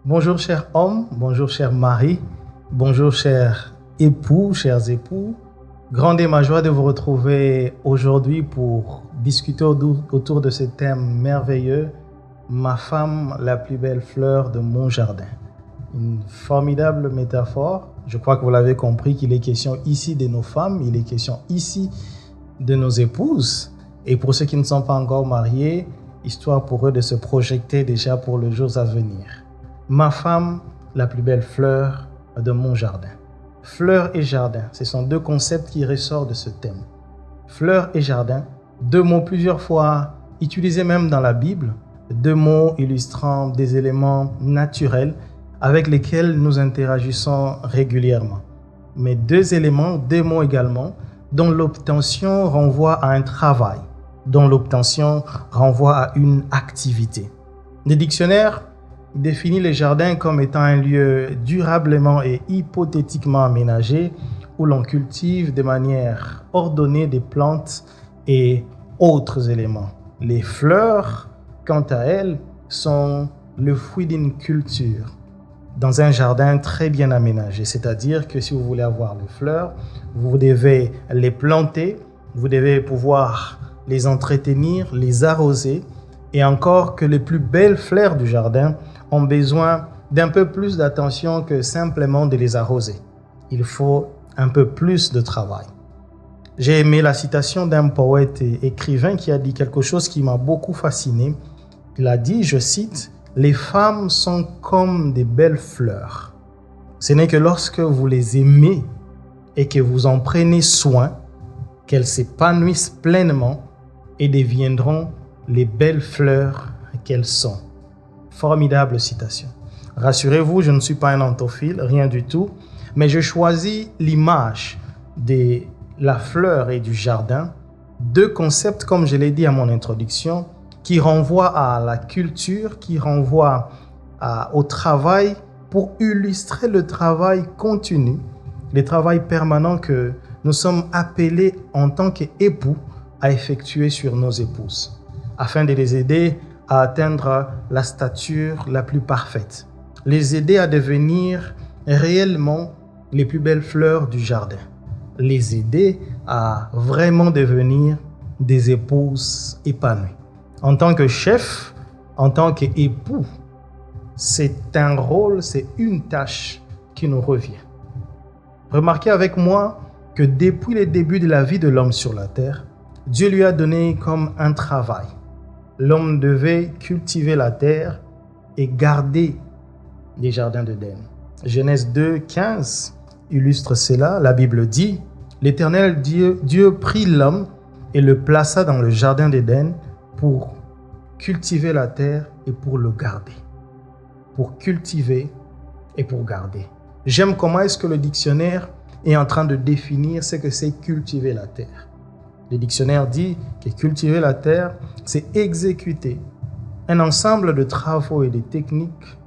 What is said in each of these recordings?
Bonjour chers hommes, bonjour chers maris, bonjour chers époux, chers époux. Grande est ma joie de vous retrouver aujourd'hui pour discuter autour de ce thème merveilleux, ma femme, la plus belle fleur de mon jardin. Une formidable métaphore. Je crois que vous l'avez compris qu'il est question ici de nos femmes, il est question ici de nos épouses. Et pour ceux qui ne sont pas encore mariés, histoire pour eux de se projeter déjà pour les jours à venir. Ma femme, la plus belle fleur de mon jardin. Fleur et jardin, ce sont deux concepts qui ressortent de ce thème. Fleur et jardin, deux mots plusieurs fois utilisés même dans la Bible, deux mots illustrant des éléments naturels avec lesquels nous interagissons régulièrement. Mais deux éléments, deux mots également, dont l'obtention renvoie à un travail, dont l'obtention renvoie à une activité. Le dictionnaire définit les jardins comme étant un lieu durablement et hypothétiquement aménagé où l'on cultive de manière ordonnée des plantes et autres éléments. Les fleurs, quant à elles, sont le fruit d'une culture dans un jardin très bien aménagé. C'est-à-dire que si vous voulez avoir les fleurs, vous devez les planter, vous devez pouvoir les entretenir, les arroser, et encore que les plus belles fleurs du jardin ont besoin d'un peu plus d'attention que simplement de les arroser. Il faut un peu plus de travail. J'ai aimé la citation d'un poète et écrivain qui a dit quelque chose qui m'a beaucoup fasciné. Il a dit, je cite, « Les femmes sont comme des belles fleurs. Ce n'est que lorsque vous les aimez et que vous en prenez soin, qu'elles s'épanouissent pleinement et deviendront les belles fleurs qu'elles sont. » Formidable citation. Rassurez-vous, je ne suis pas un anthophile, rien du tout, mais je choisis l'image de la fleur et du jardin, deux concepts, comme je l'ai dit à mon introduction, qui renvoient à la culture, qui renvoient au travail pour illustrer le travail continu, le travail permanent que nous sommes appelés en tant qu'époux à effectuer sur nos épouses, afin de les aider à atteindre la stature la plus parfaite, les aider à devenir réellement les plus belles fleurs du jardin, les aider à vraiment devenir des épouses épanouies. En tant que chef, en tant qu'époux, c'est un rôle, c'est une tâche qui nous revient. Remarquez avec moi que depuis le début de la vie de l'homme sur la terre, Dieu lui a donné comme un travail. L'homme devait cultiver la terre et garder les jardins d'Éden. Genèse 2, 15 illustre cela. La Bible dit, « L'Éternel Dieu prit l'homme et le plaça dans le jardin d'Éden pour cultiver la terre et pour le garder. » Pour cultiver et pour garder. J'aime comment est-ce que le dictionnaire est en train de définir ce que c'est cultiver la terre. Le dictionnaire dit que cultiver la terre, c'est exécuter un ensemble de travaux et de techniques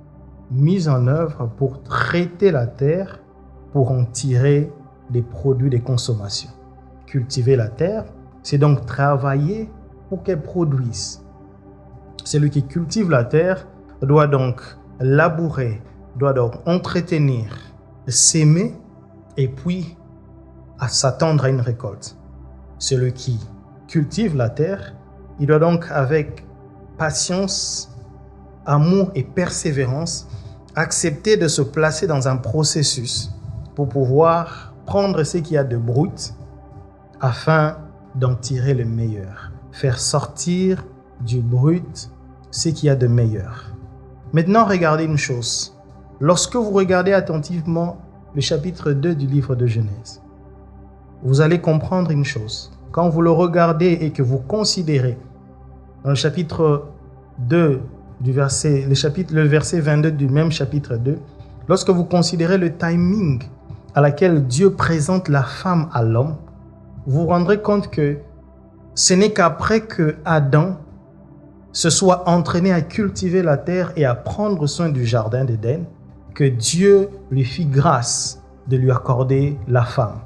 mises en œuvre pour traiter la terre, pour en tirer des produits de consommation. Cultiver la terre, c'est donc travailler pour qu'elle produise. Celui qui cultive la terre doit donc labourer, doit donc entretenir, s'aimer et puis à s'attendre à une récolte. Celui qui cultive la terre, il doit donc avec patience, amour et persévérance accepter de se placer dans un processus pour pouvoir prendre ce qu'il y a de brut afin d'en tirer le meilleur, faire sortir du brut ce qu'il y a de meilleur. Maintenant, regardez une chose. Lorsque vous regardez attentivement le chapitre 2 du livre de Genèse, vous allez comprendre une chose. Quand vous le regardez et que vous considérez dans le chapitre 2 le verset 22 du même chapitre 2, lorsque vous considérez le timing à laquelle Dieu présente la femme à l'homme, vous vous rendrez compte que ce n'est qu'après que Adam se soit entraîné à cultiver la terre et à prendre soin du jardin d'Éden que Dieu lui fit grâce de lui accorder la femme.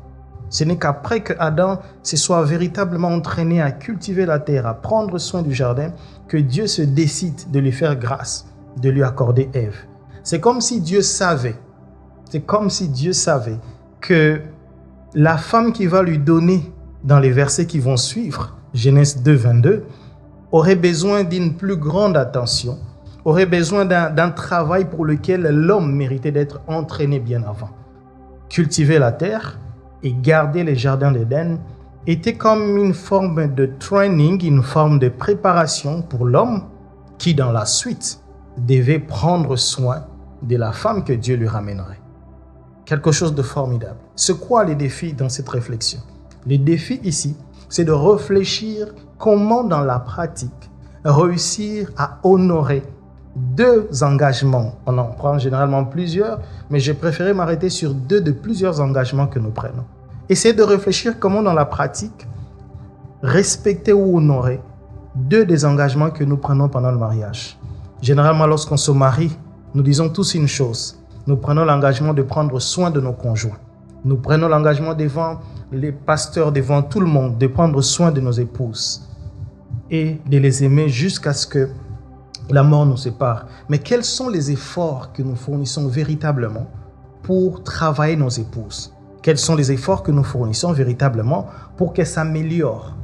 Ce n'est qu'après que Adam se soit véritablement entraîné à cultiver la terre, à prendre soin du jardin, que Dieu se décide de lui faire grâce, de lui accorder Ève. C'est comme si Dieu savait que la femme qu'il va lui donner dans les versets qui vont suivre, Genèse 2, 22, aurait besoin d'une plus grande attention, aurait besoin d'un travail pour lequel l'homme méritait d'être entraîné bien avant. Cultiver la terre et garder les jardins d'Éden était comme une forme de training, une forme de préparation pour l'homme qui, dans la suite, devait prendre soin de la femme que Dieu lui ramènerait. Quelque chose de formidable. C'est quoi les défis dans cette réflexion? Les défis ici, c'est de réfléchir comment dans la pratique réussir à honorer deux engagements. On en prend généralement plusieurs, mais j'ai préféré m'arrêter sur deux de plusieurs engagements que nous prenons. Essayez de réfléchir comment dans la pratique respecter ou honorer deux des engagements que nous prenons pendant le mariage. Généralement, lorsqu'on se marie, nous disons tous une chose. Nous prenons l'engagement de prendre soin de nos conjoints. Nous prenons l'engagement devant les pasteurs, devant tout le monde, de prendre soin de nos épouses et de les aimer jusqu'à ce que la mort nous sépare. Mais quels sont les efforts que nous fournissons véritablement pour travailler nos épouses? Quels sont les efforts que nous fournissons véritablement pour qu'elles s'améliorent,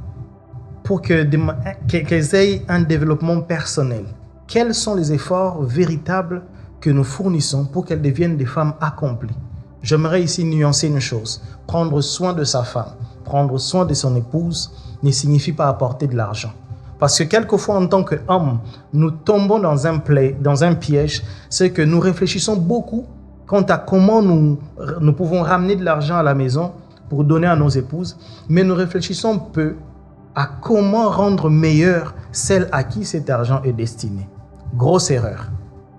pour qu'elles aient un développement personnel? Quels sont les efforts véritables que nous fournissons pour qu'elles deviennent des femmes accomplies? J'aimerais ici nuancer une chose. Prendre soin de sa femme, prendre soin de son épouse ne signifie pas apporter de l'argent. Parce que quelquefois, en tant qu'hommes, nous tombons dans un piège, c'est que nous réfléchissons beaucoup quant à comment nous pouvons ramener de l'argent à la maison pour donner à nos épouses, mais nous réfléchissons peu à comment rendre meilleure celle à qui cet argent est destiné. Grosse erreur.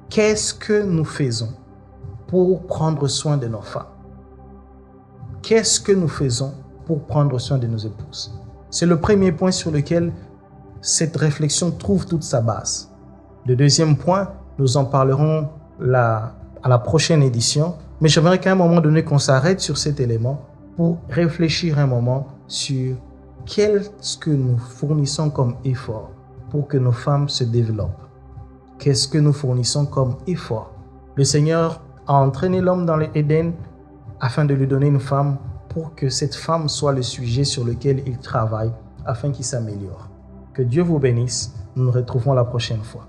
Qu'est-ce que nous faisons pour prendre soin de nos femmes? Qu'est-ce que nous faisons pour prendre soin de nos épouses? C'est le premier point sur lequel cette réflexion trouve toute sa base. Le deuxième point, nous en parlerons à la prochaine édition, mais j'aimerais qu'à un moment donné qu'on s'arrête sur cet élément pour réfléchir un moment sur qu'est-ce que nous fournissons comme effort pour que nos femmes se développent. Qu'est-ce que nous fournissons comme effort? Le Seigneur a entraîné l'homme dans l'Éden afin de lui donner une femme pour que cette femme soit le sujet sur lequel il travaille afin qu'il s'améliore. Que Dieu vous bénisse. Nous nous retrouvons la prochaine fois.